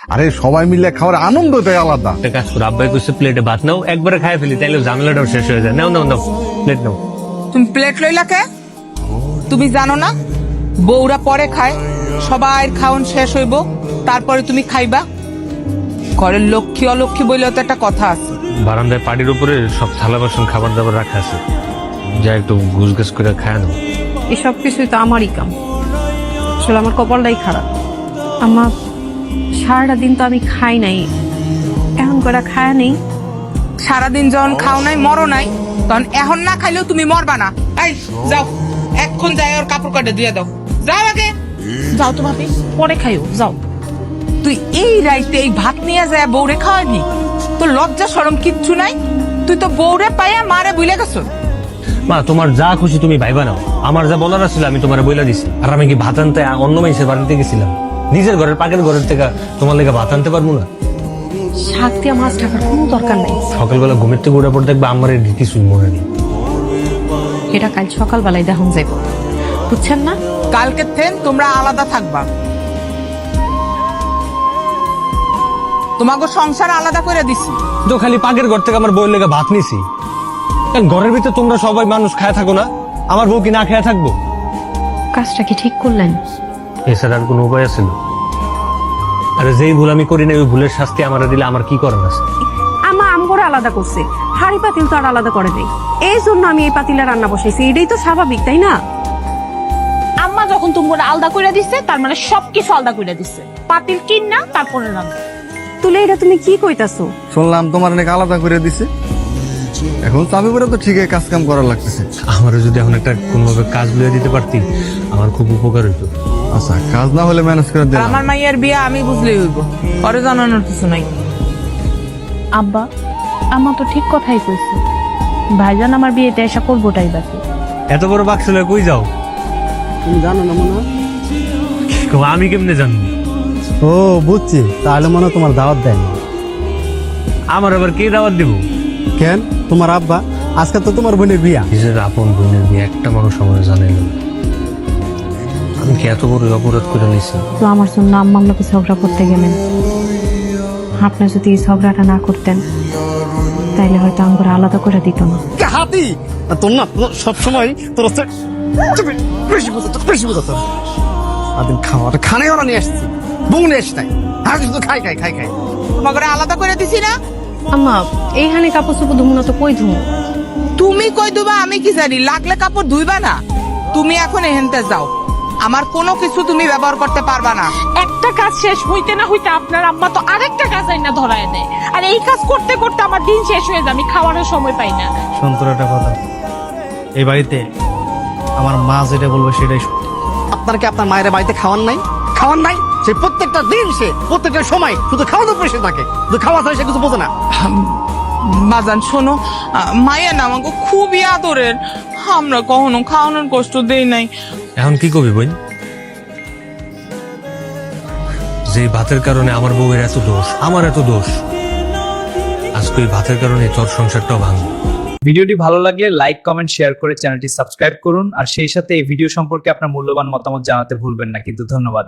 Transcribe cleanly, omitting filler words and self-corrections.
আরে সবাই মিলে খাওয়ার আনন্দটাই আলাদা। একটা কাজ করো, আব্বাই কইছে প্লেটে ভাত নাও, একবারে খাই ফেলি, তাইলে ঝামেলাটাও শেষ হয়ে যায়। নাও নাও নাও, প্লেট নাও। তুমি প্লেট লইলা কে? তুমি জানো না বউরা পরে খায়, সবাই খাওন শেষ হইব তারপরে তুমি খাইবা? ঘরের লক্ষ্মী অলক্ষ্মী বইলেও তো একটা কথা আছে। বারান্দায় পাটির উপরে সব থালা বাসন খাবার দাবার রাখা আছে, যা একটু গুছ গাছ করে খায় নাও। এসব কিছুই তো আমারই কাম, আসলে আমার কপালটাই খারাপ। আমার সারাটা দিন তো আমি খাই নাই, এখন করে খায় নেই। সারাদিন যখন খাও নাই মরো নাই, তখন এখন না খাইলেও তুমি মরবা না। এই যাও, এখন যাই ওর কাপড় কাটে দিয়ে দাও, যাও আগে যাও তো ভাবি, পরে খাইও যাও। তুই এই রাইতে এই ভাত নিয়ে যায় বউরে খাওয়াবি? তোর লজ্জা শরম কিচ্ছু নাই? তুই তো বউরে পাইয়া মারে বুইলে গেছো। মা, তোমার যা খুশি তুমি ভাইবা নাও, আমার যা বলার ছিল আমি তোমার বইলা দিছি। আর আমি কি ভাত আনতে অন্য মানুষের বাড়িতে গেছিলাম? নিজের ঘরের পাকের ঘরের থেকে তোমার লেগে ভাত আনতে পারবো না? শাক দিয়ে মাছ ঢাকার কোনো দরকার নাই। সকালবেলা ঘুমের থেকে উঠে পড়ে দেখবে আমার কিছুই মনে নেই। এটা কাল সকালবেলায় দেখুন যাইব, বুঝছেন না? কালকে থেন তোমরা আলাদা থাকবা, তোমাকে সংসার আলাদা করে দিছি। তো খালি পাকের ঘর থেকে আমার বউয়ের লেগে ভাত নিছি, ঘরের ভিতরে তোমরা সবাই মানুষ খায় থাকো না, আমার বউ কি না খেয়ে থাকবো? কাজটা কি ঠিক করলেন? এছাড়া আর কোনো উপায় আছে না? আরে যেই ভুল আমি করি না ওই ভুলের শাস্তি আমার দিলে আমার কি করার আছে? আমা আমগরে আলাদা করছে, হাড়ি পাতিল তো আর আলাদা করে দেয়, এই জন্য আমি এই পাতিলে রান্না বসাইছি। এটাই তো স্বাভাবিক, তাই না? আম্মা যখন তোমরা আলাদা করে দিছে, তার মানে সবকিছু আলাদা করে দিছে, পাতিল কিন না তারপরে রান্না। তুলে এটা তুমি কি কইতাছো? শুনলাম তোমার অনেক আলাদা করে দিছে, এখন চাবি পরে তো ঠিকই কাজ কাম করার লাগতেছে। আমার যদি এখন একটা কোনোভাবে কাজ লইয়া দিতে পারতি আমার খুব উপকার হইতো। আচ্ছা, কাজ না হলে ম্যানেজ করে আর দিলাম। আমার মাইয়ার বিয়ে আমি বুঝলেই হইব, পরে জানানোর কিছু নাই। আব্বা, আম্মা তো ঠিক কথাই কইছে, ভাইজান আমার বিয়েতে এসা করবোটাই বাকি। এত বড় বাক্স লয়ে কই যাও? তুমি জানো না মনে হয়? আমি কেমনে জানবো? ও বুঝছি, তাহলে মনে হয় তোমার দাওয়াত দেয়নি। আমার আবার কে দাওয়াত দিব? কেন? তোমার আব্বা। আজকে তো তোমার বোনের বিয়া। নিজের আপন বোনের বিয়ে একটা মানুষ আমার জানাই না, আমি কি এত বড় অপরাধ করে নিছি? তো আমার জন্য আম্মার লোকে ঝগড়া করতে গেলেন, আপনি যদি এই ঝগড়াটা না করতেন তাইলে হয়তো আমগরে আলাদা করে দিত না। হাতি তোর না সবসময় তোর হচ্ছে বেশি বোঝা তোর। আদিন খাওয়াটা খানে ওরা নিয়ে আসছি, বউ নিয়ে আসছি, আর শুধু খাই খাই খাই খাই। তোমাকে আলাদা করে দিছি না? আম্মা এইখানে কাপড় চোপড় ধুমু না তো কই ধুমু? তুমি কই দুবা আমি কি জানি, লাগলে কাপড় ধুইবা না? তুমি এখন এহেনতে যাও, আমার কোনো কিছু তুমি ব্যবহার করতে পারবা না। একটা কাজ শেষ হইতে না হইতে আপনার আম্মা তো আরেকটা কাজ আইনা ধরায় দেয়, আর এই কাজ করতে করতে আমার দিন শেষ হয়ে যায়, আমি খাওয়ানোর সময় পাই না। সন্তর একটা কথা, এই বাড়িতে আমার মা যেটা বলবে সেটাই সত্য। আপনার কি আপনার মায়ের বাড়িতে খাওয়ান নাই? খাওয়ান নাই? সে প্রত্যেকটা দিন, সে প্রত্যেকটা সময় শুধু খাওয়ানোর উপরে সে থাকে, শুধু খাওয়া ছাড়া সে কিছু বোঝে না। বাজান শোনো, মাইয়া না আমাকে খুবই আদরের, আমরা কখনো খাওয়ানোর কষ্ট দেই নাই। এখন কি কবি বোন? যে ভাতের কারণে আমার বউয়ের এত দোষ, আমার এত দোষ, আজকে ওই ভাতের কারণে তোর সংসারটাও ভাঙবে। ভিডিওটি ভালো লাগলে লাইক, কমেন্ট, শেয়ার করে চ্যানেলটি সাবস্ক্রাইব করুন। আর সেই সাথে এই ভিডিও সম্পর্কে আপনার মূল্যবান মতামত জানাতে ভুলবেন না। কিন্তু ধন্যবাদ।